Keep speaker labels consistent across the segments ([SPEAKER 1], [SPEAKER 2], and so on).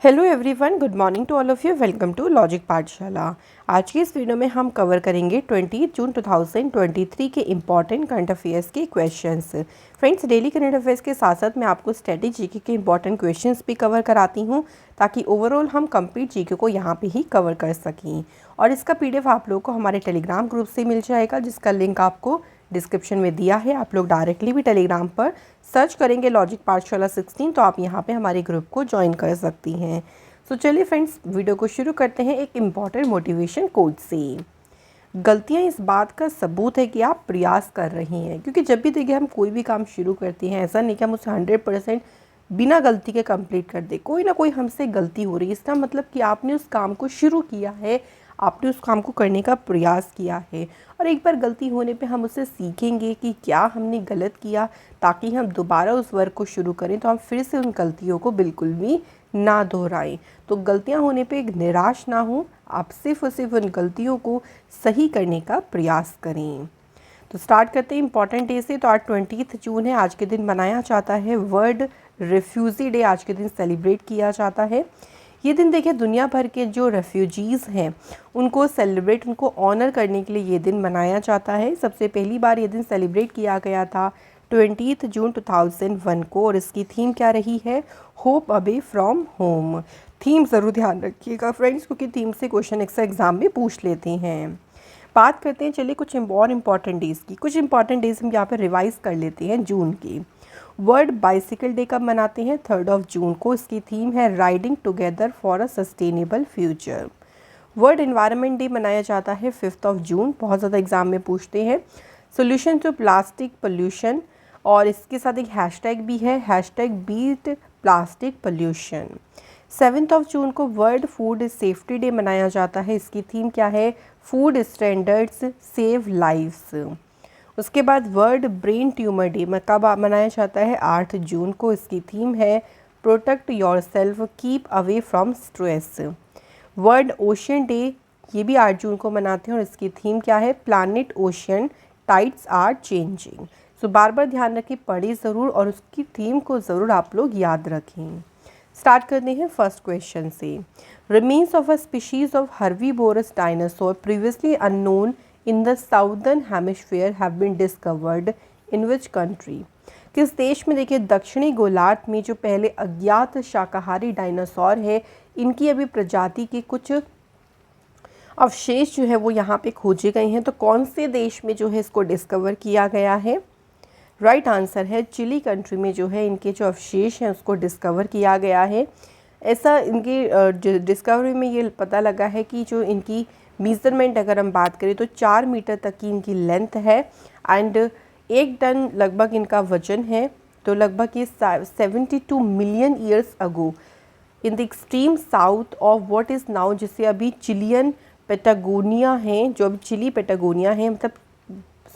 [SPEAKER 1] Hello everyone, good morning to all of you. Welcome to logic Pathshala. आज की इस video में हम कवर करेंगे 20 जून 2023 के इम्पॉर्टेंट करंट अफेयर्स के questions. Friends, daily current affairs के साथ साथ मैं आपको स्टैटिक जीके के इम्पॉर्टेंट क्वेश्चंस भी कवर कराती हूँ ताकि ओवरऑल हम कंप्लीट जीके को यहाँ पे ही कवर कर सकें। और इसका PDF आप लोगों को हमारे टेलीग्राम ग्रुप से मिल जाएगा, जिसका लिंक आपको डिस्क्रिप्शन में दिया है। आप लोग डायरेक्टली भी टेलीग्राम पर सर्च करेंगे लॉजिक पाठशाला 16 तो आप यहाँ पे हमारे ग्रुप को ज्वाइन कर सकती हैं। सो चलिए फ्रेंड्स, वीडियो को शुरू करते हैं एक इम्पॉर्टेंट मोटिवेशन कोट से। गलतियाँ इस बात का सबूत है कि आप प्रयास कर रही हैं, क्योंकि जब भी देखिए हम कोई भी काम शुरू करते हैं, ऐसा नहीं कि हम उसे 100% बिना गलती के कंप्लीट कर दे। कोई ना कोई हमसे गलती हो रही है, इसका मतलब कि आपने उस काम को शुरू किया है, आपने उस काम को करने का प्रयास किया है। और एक बार गलती होने पे हम उससे सीखेंगे कि क्या हमने गलत किया, ताकि हम दोबारा उस वर्क को शुरू करें तो हम फिर से उन गलतियों को बिल्कुल भी ना दोहराएं। तो गलतियां होने पे निराश ना हो, आप सिर्फ और सिर्फ उन गलतियों को सही करने का प्रयास करें। तो स्टार्ट करते हैं इंपॉर्टेंट डे से। तो आज 20 जून है, आज के दिन मनाया जाता है वर्ल्ड रेफ्यूजी डे। आज के दिन सेलिब्रेट किया जाता है। ये दिन देखिए दुनिया भर के जो रेफ्यूजीज़ हैं उनको सेलिब्रेट, उनको ऑनर करने के लिए ये दिन मनाया जाता है। सबसे पहली बार ये दिन सेलिब्रेट किया गया था 20 जून 2001 को, और इसकी थीम क्या रही है? Hope away from home. Theme ज़रूर ध्यान रखिएगा फ्रेंड्स, क्योंकि थीम से क्वेश्चन अक्सर एग्जाम में पूछ लेते हैं। बात करते हैं चलिए कुछ और इम्पॉर्टेंट डेज़ की। कुछ इंपॉर्टेंट डेज़ हम यहाँ पर रिवाइज़ कर लेते हैं जून की। वर्ल्ड बाइसिकल डे कब मनाते हैं? 3 जून को। इसकी थीम है riding together for a sustainable future. World environment day मनाया जाता है 5 जून। बहुत ज़्यादा एग्जाम में पूछते हैं। सोल्यूशन टू प्लास्टिक पोल्यूशन, और इसके साथ एक हैशटैग भी है, हैशटैग बीट प्लास्टिक पोल्यूशन। 7 जून को वर्ल्ड फूड सेफ्टी डे मनाया जाता है। इसकी थीम क्या है? Food standards save lives. उसके बाद वर्ल्ड ब्रेन ट्यूमर डे कब मनाया जाता है? 8 जून को। इसकी थीम है protect yourself, keep away from stress. World ocean day ये भी 8 जून को मनाते हैं, और इसकी थीम क्या है? Planet ocean tides are changing. So बार बार ध्यान रखें, पढ़ें ज़रूर और उसकी थीम को ज़रूर आप लोग याद रखें। स्टार्ट करते हैं फर्स्ट क्वेश्चन से। Remains of a species of herbivorous dinosaur previously unknown in the southern hemisphere have been discovered in which country? किस देश में देखिए दक्षिणी गोलार्ध में जो पहले अज्ञात शाकाहारी डायनासोर है, इनकी अभी प्रजाति के कुछ अवशेष जो है वो यहाँ पे खोजे गए हैं। तो कौन से देश में जो है इसको डिस्कवर किया गया है? राइट आंसर है चिली कंट्री में जो है इनके जो अवशेष हैं उसको डिस्कवर किया गया है। ऐसा इनकी डिस्कवरी में ये पता लगा है कि जो इनकी मेज़रमेंट अगर हम बात करें तो 4 मीटर तक की इनकी लेंथ है, एंड 1 टन लगभग इनका वजन है। तो लगभग ये 72 million years ago in the extreme south of what is now, जिसे अभी चिलियन पेटागोनिया है, जो अभी चिली पेटागोनिया है, मतलब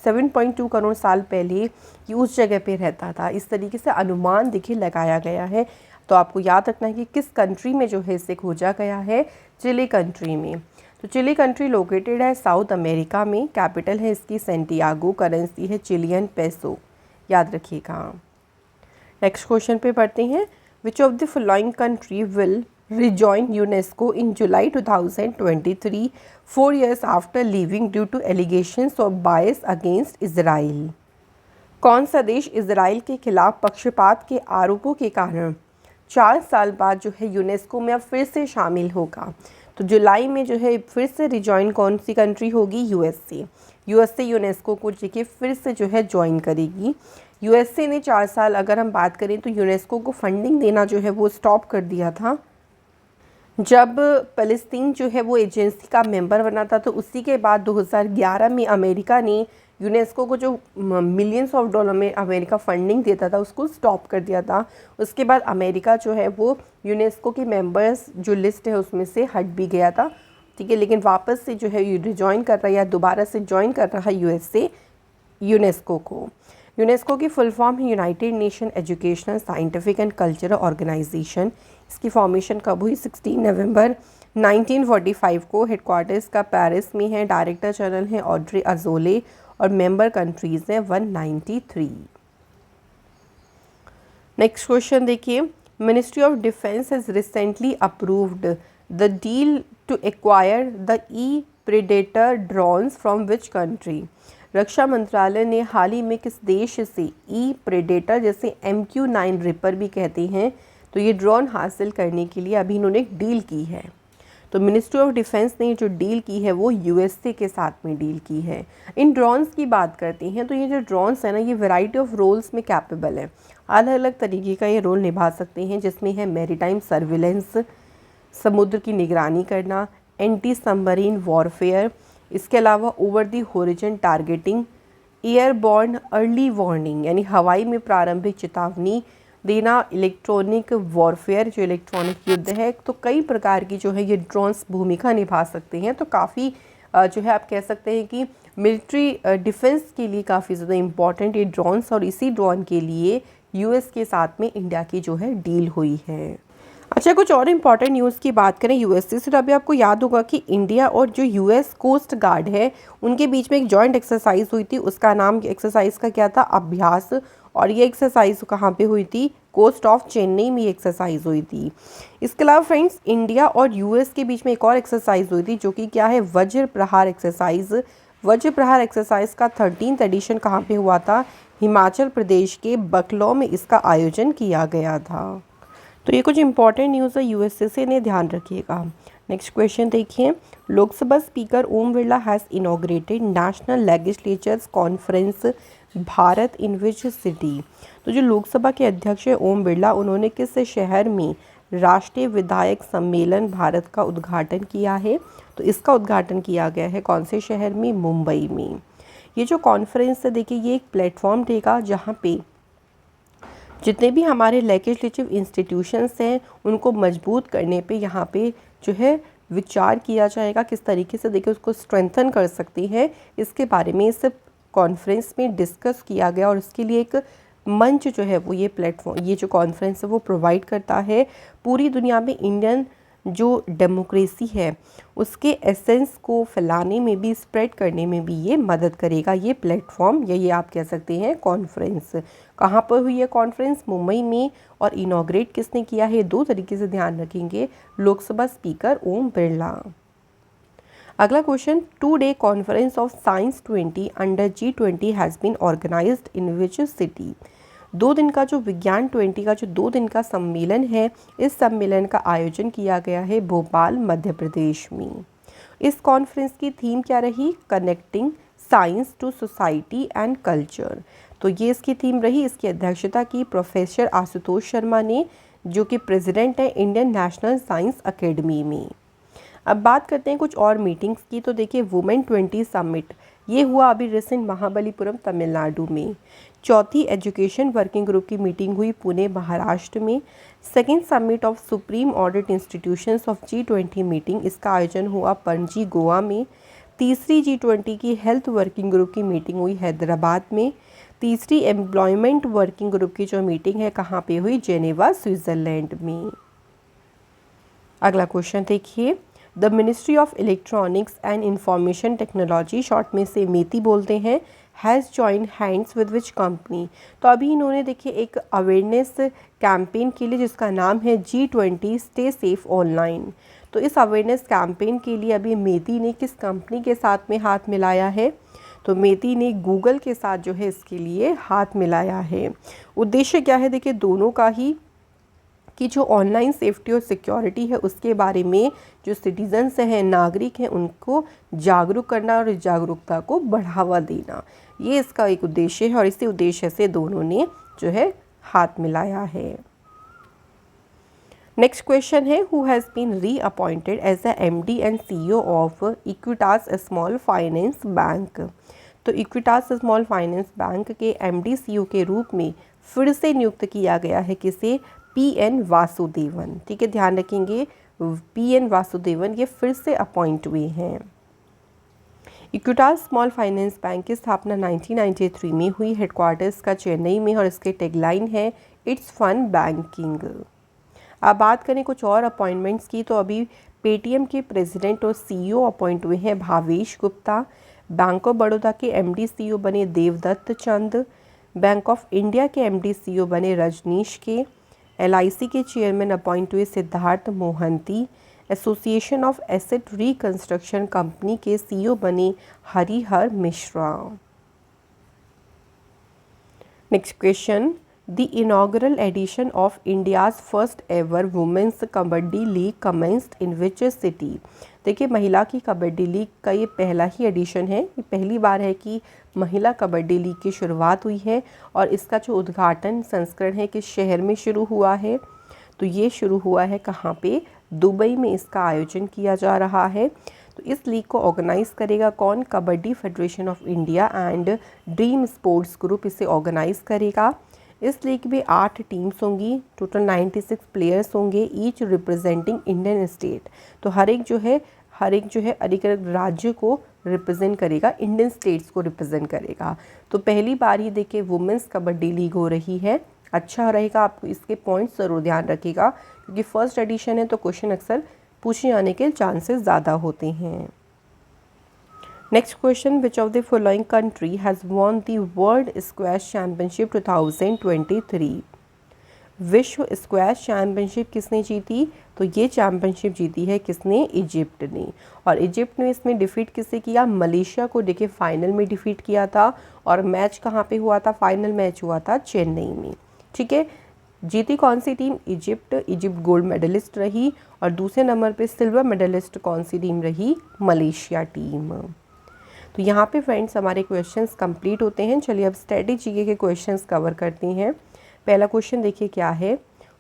[SPEAKER 1] 7.2 करोड़ साल पहले ये उस जगह पे रहता था। इस तरीके से अनुमान देखिए लगाया गया है। तो आपको याद रखना है कि किस कंट्री में जो है इसे खोजा गया है? चिली कंट्री में। तो चिली कंट्री लोकेटेड है साउथ अमेरिका में। कैपिटल है इसकी सेंटियागो, करेंसी है चिलियन पेसो, याद रखिएगा। नेक्स्ट क्वेश्चन पे पढ़ते हैं। Which of the following country will rejoin UNESCO in July 2023, 4 years after leaving due to allegations of bias against Israel? कौन सा देश इजराइल के खिलाफ पक्षपात के आरोपों के कारण 4 साल बाद जो है यूनेस्को में अब फिर से शामिल होगा? तो जुलाई में जो है फिर से रिजॉइन कौन सी कंट्री होगी? यूएसए। यूएसए यूनेस्को को देखिए फिर से जो है ज्वाइन करेगी। यूएसए ने 4 साल अगर हम बात करें तो यूनेस्को को फंडिंग देना जो है वो स्टॉप कर दिया था जब फ़लस्तीन जो है वो एजेंसी का मेंबर बना था। तो उसी के बाद 2011 में अमेरिका ने यूनेस्को को जो मिलियंस ऑफ डॉलर में अमेरिका फंडिंग देता था उसको स्टॉप कर दिया था। उसके बाद अमेरिका जो है वो यूनेस्को के मेंबर्स जो लिस्ट है उसमें से हट भी गया था, ठीक है। लेकिन वापस से जो है रिजॉइन कर रहा है या दोबारा से ज्वाइन कर रहा है यूएसए यूनेस्को को। यूनेस्को की फुल फॉर्म है United Nation Educational Scientific and Cultural Organisation. इसकी फॉर्मेशन कब हुई? 16 नवंबर 1945 को। हेडक्वार्टर्स का पेरिस में है। डायरेक्टर जनरल हैं ऑड्रे अजोले, और मेंबर कंट्रीज़ हैं 193। नेक्स्ट क्वेश्चन देखिए। Ministry of defence has recently approved the deal to acquire the E predator drones from which country. रक्षा मंत्रालय ने हाल ही में किस देश से ई प्रेडेटर, जैसे MQ-9 रिपर भी कहते हैं, तो ये ड्रोन हासिल करने के लिए अभी इन्होंने एक डील की है। तो मिनिस्ट्री ऑफ डिफेंस ने जो डील की है वो USA के साथ में डील की है। इन ड्रोन्स की बात करते हैं तो ये जो ड्रोन्स है ना, ये वैरायटी ऑफ रोल्स में कैपेबल है, अलग अलग तरीके का ये रोल निभा सकते हैं, जिसमें है मैरीटाइम सर्विलेंस, समुद्र की निगरानी करना, एंटी सबमरीन वॉरफेयर, इसके अलावा over the horizon targeting, airborne early warning यानी हवाई में प्रारंभिक चेतावनी देना, इलेक्ट्रॉनिक वॉरफेयर जो इलेक्ट्रॉनिक युद्ध है। तो कई प्रकार की जो है ये ड्रोन्स भूमिका निभा सकते हैं। तो काफ़ी जो है आप कह सकते हैं कि मिलिट्री डिफेंस के लिए काफ़ी ज़्यादा इम्पॉर्टेंट ये ड्रोन्स, और इसी ड्रोन के लिए US के साथ में इंडिया की जो है डील हुई है। अच्छा, कुछ और इम्पॉर्टेंट न्यूज़ की बात करें USA से, तो अभी आपको याद होगा कि इंडिया और जो US कोस्ट गार्ड है उनके बीच में एक जॉइंट एक्सरसाइज हुई थी। उसका नाम एक्सरसाइज का क्या था? अभ्यास। और ये एक्सरसाइज कहाँ पे हुई थी? कोस्ट ऑफ चेन्नई में ये एक्सरसाइज हुई थी। इसके अलावा फ्रेंड्स, इंडिया और US के बीच में एक और एक्सरसाइज हुई थी जो कि क्या है? वज्र प्रहार एक्सरसाइज। वज्र प्रहार एक्सरसाइज का 13th एडिशन कहाँ पे हुआ था? हिमाचल प्रदेश के बकलौ में इसका आयोजन किया गया था। तो ये कुछ इंपॉर्टेंट न्यूज़ है USA से, इन्हें ध्यान रखिएगा। नेक्स्ट क्वेश्चन देखिए, Lok Sabha speaker Om Birla has inaugurated national legislators conference Bharat in which city. तो जो लोकसभा के अध्यक्ष है ओम बिरला, उन्होंने किस शहर में राष्ट्रीय विधायक सम्मेलन भारत का उद्घाटन किया है? तो इसका उद्घाटन किया गया है कौन से शहर में? मुंबई में। ये जो कॉन्फ्रेंस है देखिए, ये एक प्लेटफॉर्म देगा जहाँ पे जितने भी हमारे लेजिस्लेटिव इंस्टीट्यूशंस हैं उनको मजबूत करने पे यहाँ पे जो है विचार किया जाएगा, किस तरीके से देखिए उसको स्ट्रेंथन कर सकती है, इसके बारे में इस कॉन्फ्रेंस में डिस्कस किया गया। और इसके लिए एक मंच जो है वो ये प्लेटफॉर्म, ये जो कॉन्फ्रेंस है वो प्रोवाइड करता है। पूरी दुनिया में इंडियन जो डेमोक्रेसी है उसके एसेंस को फैलाने में भी, स्प्रेड करने में भी ये मदद करेगा ये प्लेटफॉर्म, या ये आप कह सकते हैं कॉन्फ्रेंस। कहाँ पर हुई है कॉन्फ्रेंस? मुंबई में। और इनॉग्रेट किसने किया है? दो तरीके से ध्यान रखेंगे, लोकसभा स्पीकर ओम बिरला। अगला question, 2-day conference of science 20 under G20 has been organised in which city. 2 दिन का जो विज्ञान 20 का जो 2 दिन का सम्मेलन है, इस सम्मेलन का आयोजन किया गया है भोपाल मध्य प्रदेश में। इस कॉन्फ्रेंस की थीम क्या रही? Connecting science to society and culture. तो ये इसकी थीम रही। इसकी अध्यक्षता की प्रोफेसर आशुतोष शर्मा ने, जो कि प्रेसिडेंट है इंडियन नेशनल साइंस अकेडमी में। अब बात करते हैं कुछ और मीटिंग्स की। तो देखिए, वुमेन 20 समिट ये हुआ अभी रिसेंट महाबलीपुरम तमिलनाडु में। 4थी एजुकेशन वर्किंग ग्रुप की मीटिंग हुई पुणे महाराष्ट्र में। 2nd summit of supreme audit institutions of G20 meeting, इसका आयोजन हुआ पणजी गोवा में। 3री G20 की हेल्थ वर्किंग ग्रुप की मीटिंग हुई हैदराबाद में। 3री एम्प्लॉयमेंट वर्किंग ग्रुप की जो मीटिंग है कहाँ पे हुई? जेनेवा स्विट्ज़रलैंड में। अगला क्वेश्चन देखिए, the ministry of electronics and information technology, short में से मेती बोलते हैं, has join hands with which company. तो अभी इन्होंने देखिए एक अवेयरनेस कैंपेन के लिए जिसका नाम है G20 स्टे सेफ ऑनलाइन। तो इस अवेयरनेस कैंपेन के लिए अभी मेती ने किस कंपनी के साथ में हाथ मिलाया है? तो मेती ने गूगल के साथ जो है इसके लिए हाथ मिलाया है। उद्देश्य क्या है? देखिए, दोनों का ही कि जो ऑनलाइन सेफ्टी और सिक्योरिटी है उसके बारे में जो सिटीजन्स हैं, नागरिक हैं, उनको जागरूक करना और इस जागरूकता को बढ़ावा देना, ये इसका एक उद्देश्य है। और इसी उद्देश्य से दोनों ने जो है हाथ मिलाया है। नेक्स्ट क्वेश्चन है, who has been reappointed as the MD and CEO of Equitas small finance bank. तो इक्विटास स्मॉल फाइनेंस बैंक के MD CEO के रूप में फिर से नियुक्त किया गया है किसे? PN वासुदेवन। ठीक है, ध्यान रखेंगे, PN वासुदेवन ये फिर से अपॉइंट हुए हैं। इक्विटास स्मॉल फाइनेंस बैंक की स्थापना 1993 में हुई। हेडक्वार्टर्स का चेन्नई में और इसके टैगलाइन है इट्स फन बैंकिंग। अब बात करें कुछ और अपॉइंटमेंट्स की। तो अभी पेटीएम के प्रेसिडेंट और CEO अपॉइंट हुए हैं भावेश गुप्ता। बैंक ऑफ बड़ौदा के MD CEO बने देवदत्त चंद। बैंक ऑफ इंडिया के MD CEO बने रजनीश के। LIC के चेयरमैन अपॉइंट हुए Siddharth Mohanty. Association of asset reconstruction company के CEO बने Harihar Mishra. Next question, the inaugural edition of India's first ever women's kabaddi league commenced in which city. देखिए, महिला की कबड्डी लीग का ये पहला ही एडिशन है। ये पहली बार है कि महिला कबड्डी लीग की शुरुआत हुई है और इसका जो उद्घाटन संस्करण है किस शहर में शुरू हुआ है, तो ये शुरू हुआ है कहाँ पे, दुबई में इसका आयोजन किया जा रहा है। तो इस लीग को ऑर्गेनाइज़ करेगा कौन, kabaddi federation of India and dream sports group इसे ऑर्गेनाइज़ करेगा। इस लीग में 8 टीम्स होंगी, टोटल 96 प्लेयर्स होंगे, ईच रिप्रेजेंटिंग इंडियन स्टेट। तो हर एक जो है अलग अलग राज्य को रिप्रेजेंट करेगा, इंडियन स्टेट्स को रिप्रेजेंट करेगा। तो पहली बार ही देखिए वुमेंस कबड्डी लीग हो रही है। अच्छा रहेगा, आपको इसके पॉइंट्स ज़रूर ध्यान रखिएगा क्योंकि फर्स्ट एडिशन है तो क्वेश्चन अक्सर पूछे जाने के चांसेस ज़्यादा होते हैं। Next question, which of the following country has won the world squash championship 2023। विश्व स्क्वैश चैम्पियनशिप किसने जीती, तो ये चैम्पियनशिप जीती है किसने, इजिप्ट ने। और इजिप्ट ने इसमें डिफीट किसे किया, मलेशिया को। देखिए फाइनल में डिफीट किया था और मैच कहाँ पे हुआ था, फाइनल मैच हुआ था चेन्नई में। ठीक है, जीती कौन सी टीम, इजिप्ट गोल्ड मेडलिस्ट रही। और दूसरे नंबर पे सिल्वर मेडलिस्ट कौन सी टीम रही, मलेशिया टीम। तो यहाँ पे फ्रेंड्स हमारे क्वेश्चंस कंप्लीट होते हैं। चलिए अब स्ट्रेटेजी के क्वेश्चंस कवर करते हैं। पहला क्वेश्चन देखिए क्या है,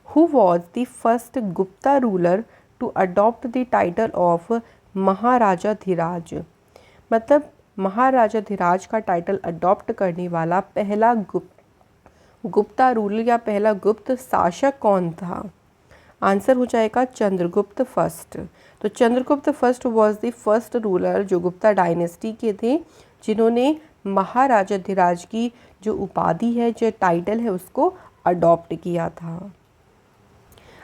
[SPEAKER 1] who was the first Gupta ruler to adopt the title of महाराजाधिराज। मतलब महाराजाधिराज का टाइटल अडॉप्ट करने वाला पहला गुप्ता रूलर या पहला गुप्त शासक कौन था। आंसर हो जाएगा चंद्रगुप्त फर्स्ट। तो Chandragupta first was the first ruler जो गुप्ता डायनेस्टी के थे जिन्होंने महाराजाधिराज की जो उपाधि है, जो टाइटल है, उसको अडॉप्ट किया था।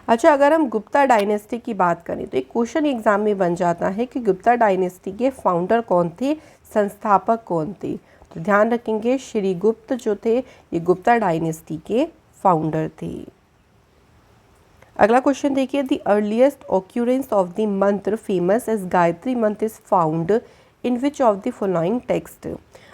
[SPEAKER 1] अच्छा, अगर हम गुप्ता डायनेस्टी की बात करें तो एक क्वेश्चन एग्जाम में बन जाता है कि गुप्ता डायनेस्टी के फाउंडर कौन थे, संस्थापक कौन थे। तो ध्यान रखेंगे श्रीगुप्त जो थे ये गुप्ता डायनेस्टी के फाउंडर थे। अगला क्वेश्चन देखिए, the earliest occurrence of the मंत्र फेमस एज गायत्री मंत्र is found in which of the following text.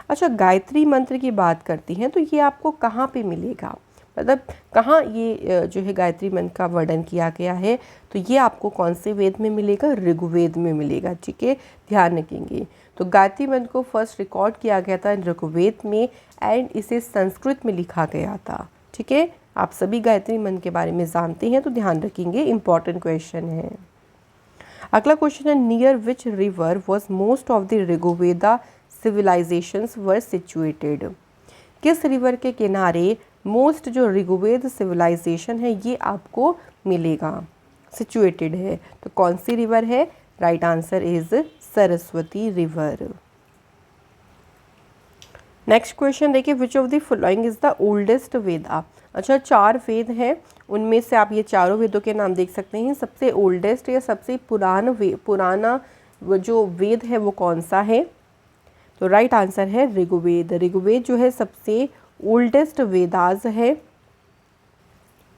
[SPEAKER 1] अच्छा, गायत्री मंत्र की बात करती हैं तो ये आपको कहाँ पे मिलेगा, मतलब कहाँ ये जो है गायत्री मंत्र का वर्णन किया गया है, तो ये आपको कौन से वेद में मिलेगा, ऋग्वेद में मिलेगा। ठीक है, ध्यान रखेंगे। तो गायत्री मंत्र को फर्स्ट रिकॉर्ड किया गया था ऋग्वेद में एंड इसे संस्कृत में लिखा गया था। ठीक है, आप सभी गायत्री मंत्र के बारे में जानते हैं तो ध्यान रखेंगे, इंपॉर्टेंट क्वेश्चन है। अगला क्वेश्चन है, near which river was most of the Rigveda civilisations were situated. किस रिवर के किनारे मोस्ट जो ऋग्वेद सिविलाइजेशन है ये आपको मिलेगा, सिचुएटेड है। तो कौन सी रिवर है, right answer is Saraswati river. Next question देखिए, which of the following is the oldest Veda. अच्छा, 4 वेद हैं, उनमें से आप ये चारों वेदों के नाम देख सकते हैं। सबसे ओल्डेस्ट या सबसे पुराना जो वेद है वो कौन सा है, तो राइट आंसर है ऋग्वेद। ऋग्वेद जो है सबसे ओल्डेस्ट वेदास है।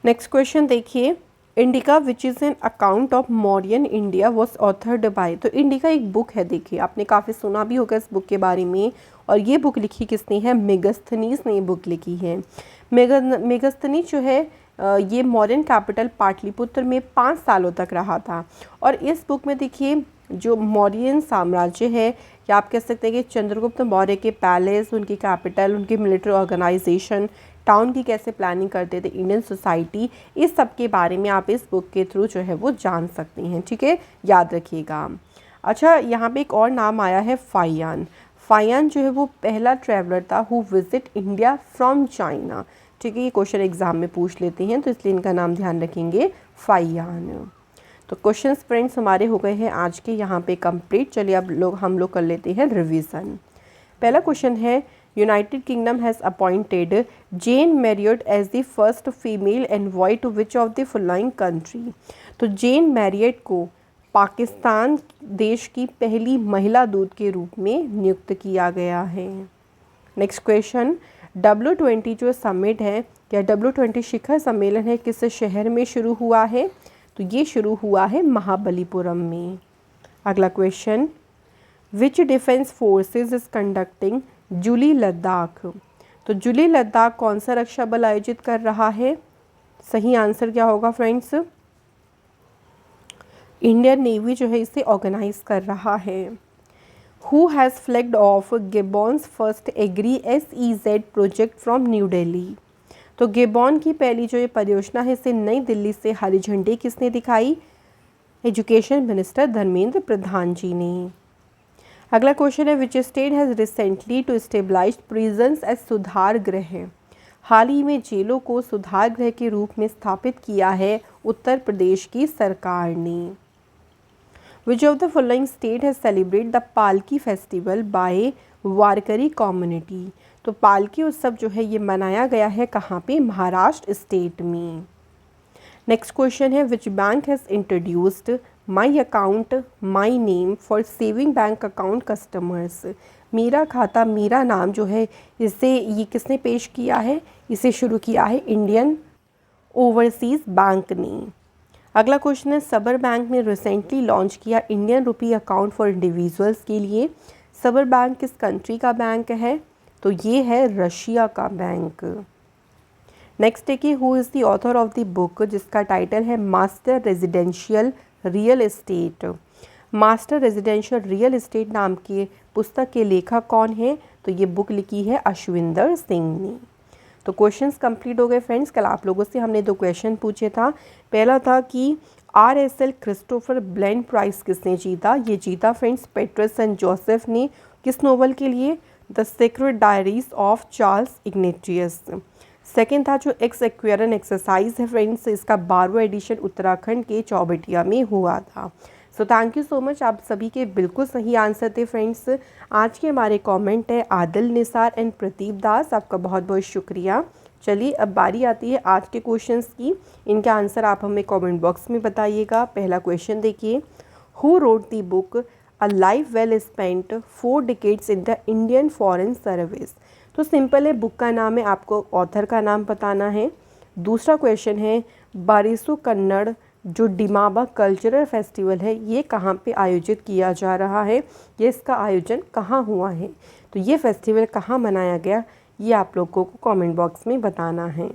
[SPEAKER 1] नेक्स्ट क्वेश्चन देखिए, indica which is an account of Mauryan India was authored bye. तो इंडिका एक बुक है, देखिए आपने काफ़ी सुना भी होगा इस बुक के बारे में। और ये बुक लिखी किसने है, मेगस्थनीज ने ये बुक लिखी है। मेगस्थनीज जो है ये मौर्यन कैपिटल पाटलिपुत्र में 5 सालों तक रहा था। और इस बुक में देखिए जो मौर्यन साम्राज्य है, या आप कह सकते हैं कि चंद्रगुप्त मौर्य के पैलेस, उनकी कैपिटल, उनकी मिलिट्री ऑर्गेनाइजेशन, टाउन की कैसे प्लानिंग करते थे, इंडियन सोसाइटी, इस सब के बारे में आप इस बुक के थ्रू जो है वो जान सकते हैं। ठीक है, याद रखिएगा। अच्छा, यहाँ पे एक और नाम आया है फाहियान। फाहियान जो है वो पहला ट्रैवलर था who visit India from China. ठीक है, ये क्वेश्चन एग्जाम में पूछ लेते हैं तो इसलिए इनका नाम ध्यान रखेंगे, फाहियान। तो क्वेश्चंस फ्रेंड्स हमारे हो गए हैं आज के यहाँ पे कंप्लीट। चलिए अब हम लोग कर लेते हैं रिवीजन। पहला क्वेश्चन है, United Kingdom has appointed Jane Marriott as the first female envoy to which of the following country. तो जेन मैरियट को पाकिस्तान देश की पहली महिला दूत के रूप में नियुक्त किया गया है। नेक्स्ट क्वेश्चन, W20 जो समिट है या W20 शिखर सम्मेलन है किस शहर में शुरू हुआ है? तो ये शुरू हुआ है महाबलीपुरम में। अगला question, which defence forces is conducting Julley Ladakh? तो जुली लद्दाख कौन सा रक्षा बल आयोजित कर रहा है? सही आंसर क्या होगा फ्रेंड्स? इंडियन नेवी जो है इसे ऑर्गेनाइज कर रहा है। Who has flagged off Gibbons first agri SEZ project from New Delhi? तो गिबॉन की पहली जो ये परियोजना है इसे नई दिल्ली से हरी झंडी किसने दिखाई? एजुकेशन मिनिस्टर धर्मेंद्र प्रधान जी ने। अगला क्वेश्चन है, which state has recently to stabilise prisons as सुधार गृह? हाल ही में जेलों को सुधार गृह के रूप में स्थापित किया है उत्तर प्रदेश की सरकार ने। विच of the following state has celebrate the पालकी फेस्टिवल बाय वारकरी कम्युनिटी? तो पालकी उत्सव जो है ये मनाया गया है कहाँ पे? महाराष्ट्र स्टेट में। नेक्स्ट क्वेश्चन है, which bank has introduced my account my name for saving bank account customers? मेरा खाता मेरा नाम जो है इसे ये किसने पेश किया है? इसे शुरू किया है इंडियन ओवरसीज़ बैंक ने। अगला क्वेश्चन है, सबर बैंक ने रिसेंटली लॉन्च किया Indian rupee account for individuals के लिए। सबर बैंक किस कंट्री का बैंक है? तो ये है रशिया का बैंक। नेक्स्ट है कि who is the author of the book जिसका टाइटल है master residential real estate? Master residential real estate नाम की पुस्तक के लेखक कौन है? तो ये बुक लिखी है अश्विंदर सिंह ने। तो क्वेश्चंस कंप्लीट हो गए फ्रेंड्स। कल आप लोगों से हमने 2 क्वेश्चन पूछे था। पहला था कि RSL क्रिस्टोफर ब्लेंड प्राइज़ किसने जीता? ये जीता फ्रेंड्स पेटरसन जोसेफ ने। किस नोवेल के लिए? The secret diaries of Charles Ignatius. Second था जो एक्स एक्वेरन एक्सरसाइज है फ्रेंड्स, इसका 12वां एडिशन उत्तराखंड के चौबटिया में हुआ था। So thank you so much, आप सभी के बिल्कुल सही आंसर थे फ्रेंड्स। आज के हमारे कमेंट है आदिल निसार एंड प्रदीप दास, आपका बहुत बहुत शुक्रिया। चलिए अब बारी आती है आज के क्वेश्चंस की। इनके आंसर आप हमें कमेंट बॉक्स में बताइएगा। पहला क्वेश्चन देखिए, who wrote the book a life well spent 4 decades in the Indian foreign service? तो सिंपल है, बुक का नाम है, आपको ऑथर का नाम बताना है। दूसरा क्वेश्चन है, बारिसु कन्नड़ जो डिमाबा कल्चरल फेस्टिवल है ये कहाँ पे आयोजित किया जा रहा है? ये इसका आयोजन कहाँ हुआ है? तो ये फेस्टिवल कहाँ मनाया गया, ये आप लोगों को कमेंट बॉक्स में बताना है।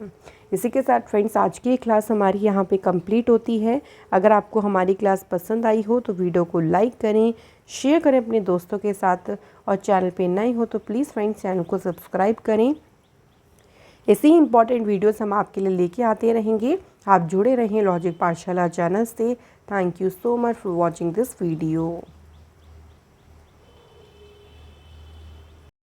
[SPEAKER 1] इसी के साथ फ्रेंड्स आज की क्लास हमारी यहाँ पे कंप्लीट होती है। अगर आपको हमारी क्लास पसंद आई हो तो वीडियो को लाइक करें, शेयर करें अपने दोस्तों के साथ, और चैनल पे नए हो तो प्लीज़ फ्रेंड्स चैनल को सब्सक्राइब करें। ऐसे ही इंपॉर्टेंट वीडियोस हम आपके लिए लेके आते रहेंगे। आप जुड़े रहें लॉजिक पाठशाला चैनल से। Thank you so much for watching this video.